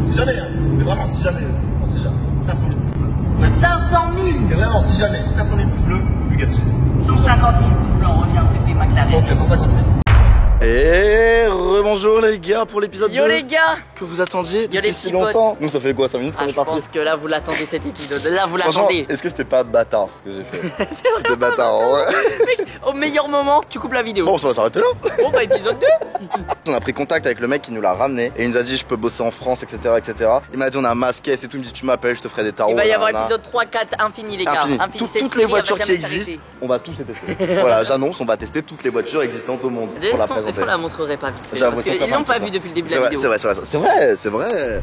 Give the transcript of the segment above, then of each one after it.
Si jamais, hein. Mais vraiment, si jamais, on sait jamais. 500 000 pouces bleus. 500 000. Mais vraiment, si jamais, 500 000 pouces bleus, Bugatti. Sur 50 000 pouces bleus, on revient, Féfé McLaren. Ok, 150 000. Et rebonjour les gars pour l'épisode 2. Yo les gars, que vous attendiez depuis les si petits longtemps. Nous ça fait quoi, 5 minutes qu'on est je parti? pense que là vous l'attendez cet épisode, là vous Franchement, l'attendez. est-ce que c'était pas bâtard ce que j'ai fait? C'était bâtard, ouais. Mec, au meilleur moment, tu coupes la vidéo. Bon, ça va s'arrêter là. Bon bah épisode 2. On a pris contact avec le mec qui nous l'a ramené et il nous a dit je peux bosser en France, etc. etc. Il m'a dit on a un masquet et tout, il me dit tu m'appelles, je te ferai des tarots. Il va y avoir nanana. épisode 3, 4, infini les gars. Infini. Cette Toutes les série, voitures elle va qui jamais existent, s'arrêter. on va tous les tester. Voilà, j'annonce, on va tester toutes les voitures existantes au monde pour la Est-ce présenter. qu'on la montrerait pas vite fait? J'avoue, Parce est-ce qu'on qu'ils fait un l'ont petit pas peu? vu depuis le début de C'est la vrai, vidéo. c'est vrai, c'est vrai.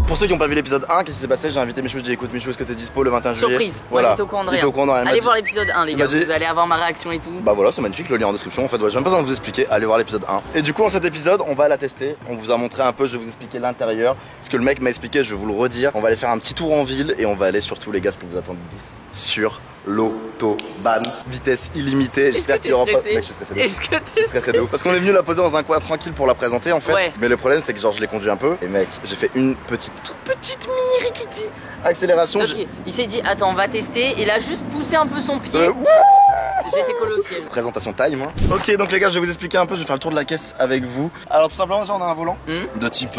Pour ceux qui n'ont pas vu l'épisode 1, qu'est-ce qui s'est passé? J'ai invité Michou, j'ai dit écoute Michou, est-ce que t'es dispo le 21 juillet? Surprise, Voilà. moi j'étais au courant de Il était rien. au courant de rien. Elle m'a Allez dit- voir l'épisode 1 les il gars, m'a dit- vous allez avoir ma réaction et tout. Bah voilà, c'est magnifique, le lien en description. En fait, ouais, j'ai même pas besoin de vous expliquer. Allez voir l'épisode 1. Et du coup, en cet épisode, on va la tester. On vous a montré un peu, je vais vous expliquer l'intérieur. Ce que le mec m'a expliqué, je vais vous le redire. On va aller faire un petit tour en ville et on va aller surtout, les gars, ce que vous attendez tous, sur l'autobahn. Vitesse illimitée. J'espère qu'il y aura pas. Mec, je suis stressé de ouf. Est-ce que Je suis stressé de ouf. Parce qu'on est venu la poser dans un coin tranquille pour la présenter en fait. Ouais. Mais le problème, c'est que genre, je l'ai conduit un peu. Et mec, j'ai fait une toute petite mini rikiki accélération. Ok, il s'est dit attends on va tester, il a juste poussé un peu son pied. Euh, J'étais collé au ciel. Présentation time hein. Ok donc les gars je vais vous expliquer un peu, je vais faire le tour de la caisse avec vous. Alors tout simplement déjà on a un volant de type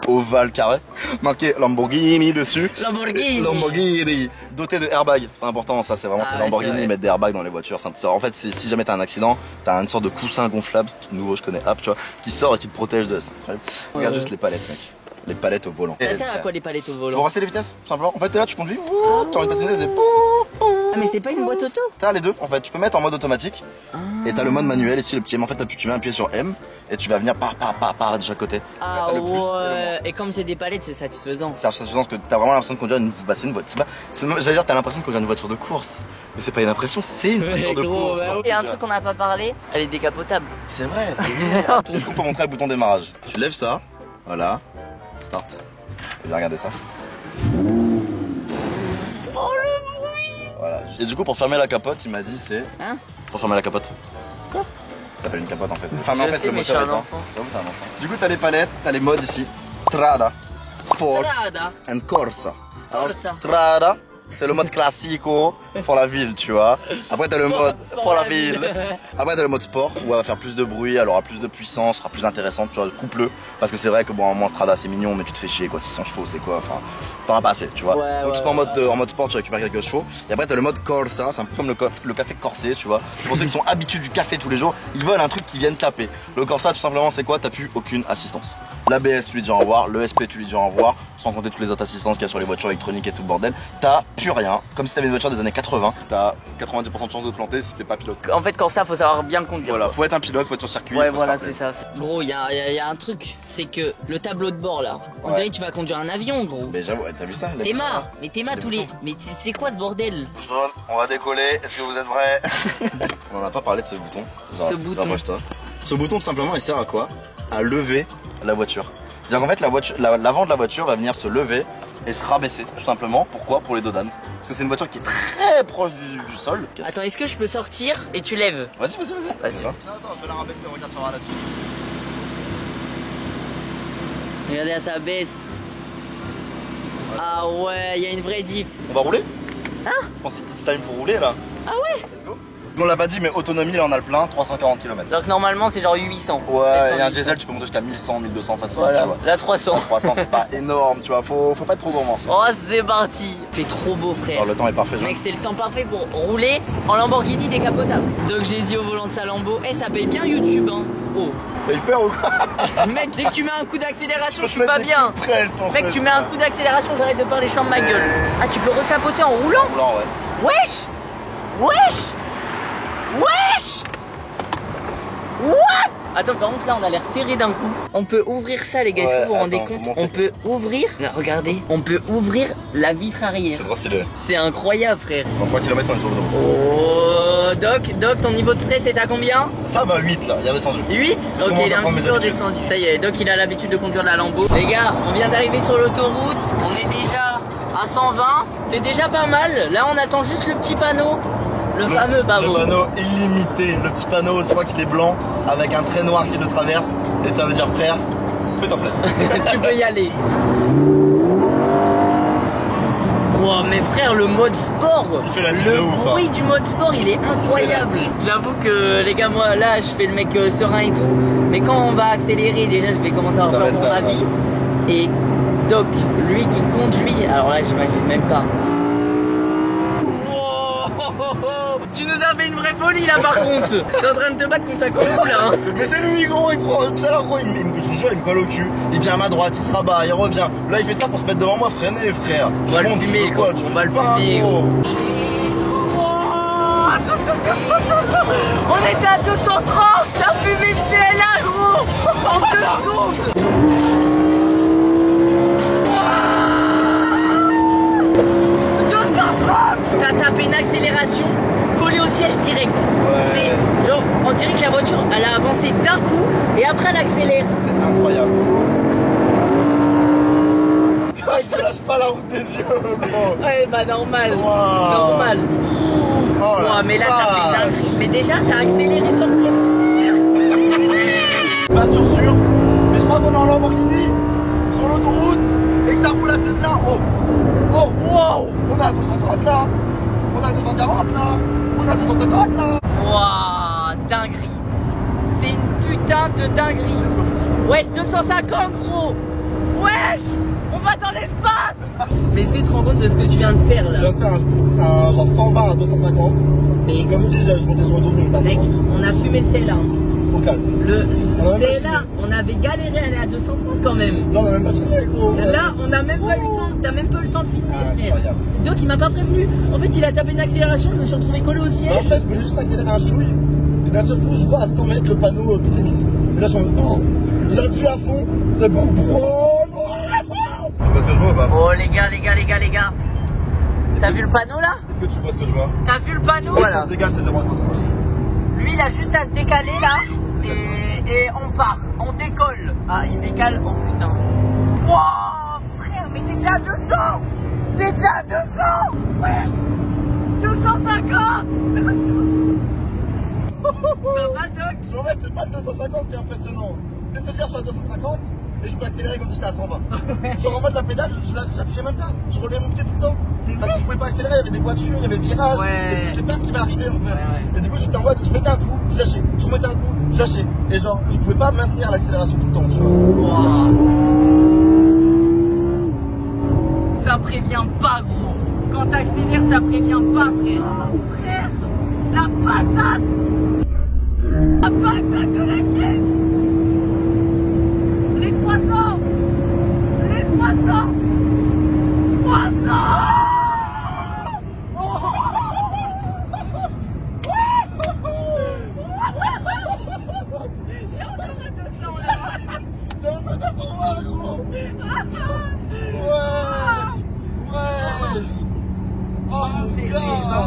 ovale carré, marqué Lamborghini dessus. Lamborghini doté de airbag, c'est important ça, c'est vraiment Ah c'est ouais, Lamborghini, c'est vrai. ils mettent des airbags dans les voitures. En fait si jamais t'as un accident, t'as une sorte de coussin gonflable, nouveau je connais app tu vois, qui sort et qui te protège de ça. Regarde juste les palettes mec, les palettes au volant. Ça sert à quoi les palettes au C'est volant? pour rester les vitesses, tout simplement. En fait t'es là, tu conduis, tu as envie de passer une vitesse, Ah mais c'est pas une boîte auto? t'as les deux en fait, tu peux mettre en mode automatique et t'as le mode manuel ici le petit M en fait tu mets un pied sur M et tu vas venir par de chaque côté. Ah Le plus et le moins. ouais, et comme c'est des palettes c'est satisfaisant. C'est satisfaisant parce que t'as vraiment l'impression de conduire une bah, c'est une voiture. J'allais dire t'as l'impression de conduire une voiture de course. Mais c'est pas une impression, c'est une voiture de course. Il y a un truc qu'on n'a pas parlé, elle est décapotable. C'est vrai, c'est vrai. Est-ce qu'on peut montrer le bouton démarrage? Tu lèves ça, voilà, start. Et bien regardez ça. Oh le bruit! Voilà. Et du coup pour fermer la capote, il m'a dit c'est. Hein? Pour fermer la capote. Quoi? Ça s'appelle une capote en fait. Enfin, mais en Je fait, sais, le mais je moteur suis un est enfant. J'avoue, t'es un enfant. Du coup, t'as les palettes, t'as les modes ici. Strada, Sport Strada. and Corsa. Alors, Corsa. Strada, c'est le mode classico pour la ville, tu vois. Après, t'as le mode pour la ville. Après, t'as le mode sport où elle va faire plus de bruit, elle aura plus de puissance, sera plus intéressante, tu vois, couple-le. Parce que c'est vrai que bon, en moins Strada, c'est mignon, mais tu te fais chier, quoi. 600 chevaux, c'est quoi? Enfin, t'en as pas assez, tu vois. Ouais, Donc, ouais, tu peux en mode sport, tu récupères quelques chevaux. Et après, t'as le mode Corsa, c'est un peu comme le café corsé, tu vois. C'est pour ceux qui sont habitués du café tous les jours, ils veulent un truc qui vienne taper. Le Corsa, tout simplement, c'est quoi? T'as plus aucune assistance. L'ABS, tu lui dis au revoir, le SP, tu lui dis au revoir, sans compter toutes les autres assistances qu'il y a sur les voitures électroniques et tout le bordel. T'as plus rien. Comme si t'avais une voiture des années 80, t'as 90% de chance de te planter si t'es pas pilote. En fait quand ça faut savoir bien conduire. Voilà, quoi. faut être un pilote, faut être sur circuit. Ouais faut se voilà faire c'est ça. Gros il y a un truc, c'est que le tableau de bord là, on Ouais. dirait que tu vas conduire un avion gros. Mais j'avoue, ouais, t'as vu ça? les T'es boutons, marre, mais t'es marre Les tous les. boutons. Mais c'est quoi ce bordel? Jaune, on va décoller, est-ce que vous êtes prêts? On en a pas parlé de ce bouton. Ce bouton. Rapproche-toi. Ce bouton, tout simplement, il sert à quoi? À lever la voiture. C'est-à-dire qu'en fait, l'avant de la voiture va venir se lever et se rabaisser, tout simplement. Pourquoi? Pour les dodanes. Parce que c'est une voiture qui est très proche du sol. Attends, est-ce que je peux sortir et tu lèves? Vas-y. Vas-y. Attends, je vais la rabaisser, regarde, tu verras là-dessus. Regardez, ça baisse. Ah ouais, il y a une vraie diff. On va rouler? Hein? Je pense que it's time pour rouler là. Ah ouais? Let's go. On l'a pas dit, mais autonomie, là on a le plein, 340 km. Alors que normalement c'est genre 800. Ouais, 700, et un 800. diesel, tu peux monter jusqu'à 1100, 1200 facilement, Voilà, tu vois. là 300. 300, c'est pas énorme, tu vois, faut pas être trop gourmand. Oh c'est parti. Fait trop beau frère. Alors le temps est parfait, Mec, c'est le temps parfait pour rouler en Lamborghini décapotable. Doc Gézy au volant de sa Lambo. Eh, ça paye bien YouTube, hein. Oh. T'as eu peur ou quoi? Mec, dès que tu mets un coup d'accélération, je te suis mettre pas des bien. coups de presse, en Mec, fait. tu mets un coup d'accélération, j'arrête de parler champ de ma gueule. Ah, tu peux recapoter en roulant? Roulant, ouais. Wesh! Wesh! Wesh! What? Attends, par contre là on a l'air serré d'un coup. On peut ouvrir ça les gars, est-ce Ouais, que vous vous rendez attends, compte? comment on On fait peut ouvrir, là, regardez, on peut ouvrir la vitre arrière. C'est trop stylé. C'est incroyable frère. Dans 3 km, on est sur le dos. Oh Doc, ton niveau de stress est à combien? Ça va 8 là, il a descendu. 8? Je Ok, commence il est à un prendre petit mes peu habitudes. redescendu. Ça y est, Doc il a l'habitude de conduire la Lambo. Les gars, on vient d'arriver sur l'autoroute, on est déjà à 120, c'est déjà pas mal. Là, on attend juste le petit panneau. Le fameux pavot. Le panneau illimité. Le petit panneau, je crois qu'il est blanc, avec un trait noir qui le traverse. Et ça veut dire, frère, fais-toi place. Tu peux y aller. Wow, mais frère, le mode sport, il fait la le bruit du mode sport, il est incroyable. J'avoue que les gars, moi là, je fais le mec serein et tout. Mais quand on va accélérer, déjà, je vais commencer à avoir mon avis. Et Doc, lui qui conduit, alors là, j'imagine même pas. Tu nous as fait une vraie folie là par contre. T'es en train de te battre contre la Congo là. Mais c'est lui gros, il prend. Tout à l'heure gros, je vous jure, il me colle au cul. Il vient à ma droite, il se rabat, il revient. Là il fait ça pour se mettre devant moi, freiner frère. On va le fumer quoi, on va le fumer gros. On était à 230, t'as fumé le CLA gros. En 2 secondes. T'as tapé une accélération collée au siège direct. Ouais. C'est genre, on dirait que la voiture elle a avancé d'un coup et après elle accélère. C'est incroyable. Je lâche pas la route des yeux, gros. Ouais, bah normal. Wow. Normal. Oh, mais là t'as fait dingue. Mais déjà t'as accéléré sans prévenir. Pas sûr, mais je crois qu'on est en Lamborghini sur l'autoroute et que ça roule assez bien. Oh, wow. On a 230 là. On a 240 là. On a 250 là. Waouh, dinguerie. C'est une putain de dinguerie. Wesh, 250 gros. Wesh, on va dans l'espace. Mais est-ce que tu te rends compte de ce que tu viens de faire là? Je viens de faire un genre 120 à 250. Mais comme si je montais sur l'autoroute. Mec, on a fumé le CLA. Au calme. Le CLA, on avait galéré à aller à 230 quand même. Là on a même pas filmé gros. Là on a même pas eu le temps. T'as même pas eu le temps de filmer. Incroyable. Donc il m'a pas prévenu. En fait il a tapé une accélération, je me suis retrouvé collé au siège. En fait je voulais juste accélérer un chouille. Et d'un seul coup je vois à 100 mètres le panneau toute limite. Et là je suis en j'appuie à fond. C'est bon bro. Tu vois ce que je vois ou pas? Oh les gars. T'as vu le panneau là? Est-ce que tu vois ce que je vois? T'as vu le panneau? Voilà. Ça se dégage, c'est 0 à 3. Lui il a juste à se décaler là. Et on part, on décolle. Ah il se décale, oh putain. Wow frère, mais t'es déjà à 200. T'es déjà à 200. Ouais 250. Ça va Doc? En fait c'est pas le 250 qui est impressionnant. C'est de se dire je suis à 250 et je peux accélérer comme si j'étais à 120. Genre en mode la pédale, j'appuyais même pas, je relevais mon pied tout le temps. Parce que je pouvais pas accélérer, il y avait des voitures, il y avait le virage, et tu sais pas ce qui va arriver en fait. Et du coup j'étais en mode, je mettais un coup, je lâchais, je remettais un coup, je lâchais. Et genre je pouvais pas maintenir l'accélération tout le temps, tu vois. Wow. Ça prévient pas gros. Quand t'accélères ça prévient pas frère. Frère, la patate. La patate de la caisse. Les 300. Les 300. 300.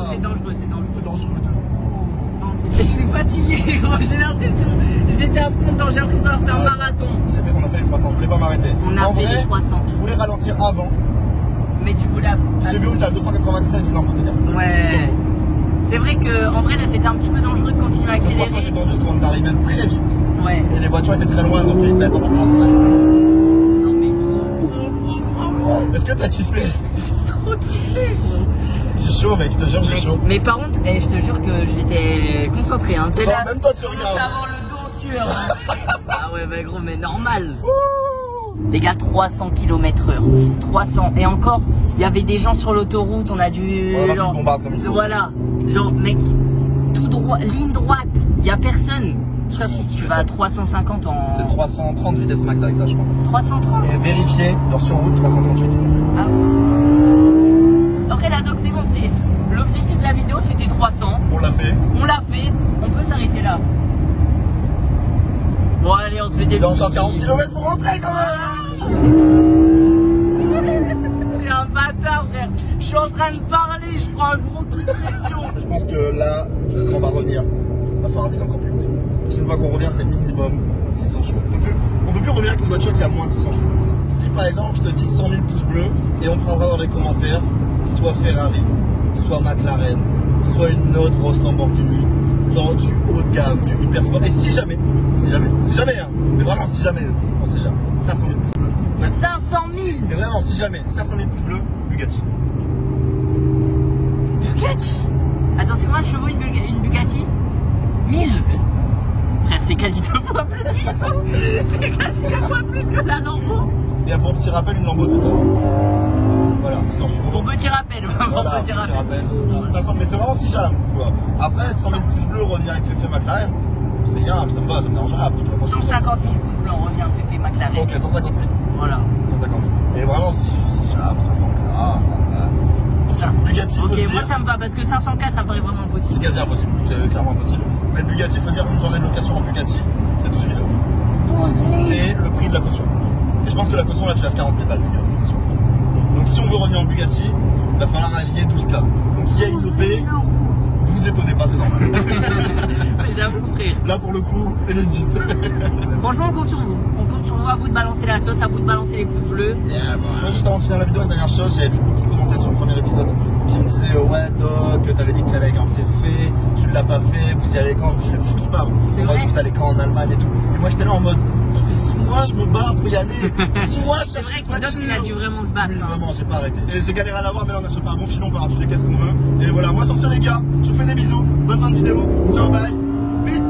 C'est dangereux. C'est dangereux de Je suis fatigué, gros, j'ai l'impression. J'étais à fond dedans, j'ai l'impression d'avoir fait un marathon. On a fait les 300, je voulais pas m'arrêter. On a fait les 300. Je voulais ralentir avant. Mais tu voulais. J'ai vu où t'as 297, j'ai dit non, faut tenir. Ouais. C'est vrai que en vrai là c'était un petit peu dangereux de continuer à accélérer. Le 300 était tendu parce qu'on arrivait très vite. Ouais. Et les voitures étaient très loin, donc les 7 on pensait à ce qu'on allait. Non mais gros. Est-ce que t'as kiffé? J'ai trop kiffé gros. J'ai chaud mec, je te jure j'ai chaud. Mais par contre, je te jure que j'étais concentré hein. C'est là. Même toi tu regardes. Avoir le dos en sueur. Ah ouais bah gros mais normal. Les gars 300 km/h. 300. Et encore, il y avait des gens sur l'autoroute, on a dû. Ouais, on bombarde comme il faut. Voilà. Genre mec, tout droit, ligne droite, il y a personne. Tu vas à 350 en. C'est 330 vitesse max avec ça je crois. 330. Et vérifier, genre sur route 338 ils sont fait. Ah. Après la doc c'est bon, c'est l'objectif de la vidéo c'était 300. On l'a fait. On peut s'arrêter là. Bon allez on se fait des petits. Il y a encore 40 km pour rentrer quand même. C'est un bâtard frère. Je suis en train de parler, je prends un gros coup de pression. Je pense que là, quand on va revenir, il va falloir viser encore plus haut. La prochaine fois qu'on revient c'est minimum 600 chevaux. On peut plus revenir avec une voiture qui a moins de 600 chevaux. si par exemple je te dis 100 000 pouces bleus et on prendra dans les commentaires soit Ferrari, soit McLaren, soit une autre grosse Lamborghini, genre du haut de gamme, du hyper sport. Et si jamais, hein, mais vraiment si jamais, on sait jamais, 500 000 pouces bleus. Ouais. 500 000. Mais vraiment si jamais, 500 000 pouces bleus, Bugatti. Bugatti. Attends, c'est combien de chevaux une Bugatti? 1000. Frère, c'est quasi 2 fois plus puissant. C'est quasi 2 fois plus que la Lambo. Et pour petit rappel, une Lambo c'est ça. Voilà, 600 chevaux. Bon petit rappel, voilà, petit rappel. 500, mais c'est vraiment si jamais. Après, 100 000 pouces bleus revient avec Fefe McLaren. C'est bien, ça me va, ça me dérange pas. 150 000 pouces bleus, on revient Fefe McLaren. Ok, 150 000. Voilà. 150 000. Et vraiment, si jamais, 500K. Bugatti, ok, dire... moi ça me va parce que 500K ça me paraît vraiment impossible. C'est quasi impossible, c'est clairement impossible. Mais Bugatti, il faut dire qu'une journée de location en Bugatti, c'est 12 000 €. 12 000. C'est le prix de la caution. Et je pense que la caution là, tu laisses 40 000 balles minimum. Donc si on veut revenir en Bugatti, il va falloir aligner 12K. Donc s'il y a une OP, vous vous étonnez pas, c'est normal. J'avoue, frère. Là pour le coup, c'est legit. Franchement, on compte sur vous. On compte sur vous, à vous de balancer la sauce, à vous de balancer les pouces bleus. Moi, juste avant de finir la vidéo, une dernière chose, j'avais vu beaucoup de commentaires sur le premier épisode qui me disaient ouais Doc, t'avais dit que tu allais avec un Fefe, tu l'as pas fait, vous y allez quand? Je fais full spam. C'est vrai. Vous allez quand en Allemagne et tout. Et moi j'étais là en mode, ça fait 6 mois je me bats pour y aller. 6 mois je C'est cherche vrai une que Doc il a dû vraiment se battre. Oui, hein. vraiment, j'ai pas arrêté. Et j'ai galéré à l'avoir, mais là on achète pas un bon filon, on peut rajouter qu'est-ce qu'on veut. Et voilà, moi sur ce les gars, je vous fais des bisous, bonne fin de vidéo, ciao bye, peace.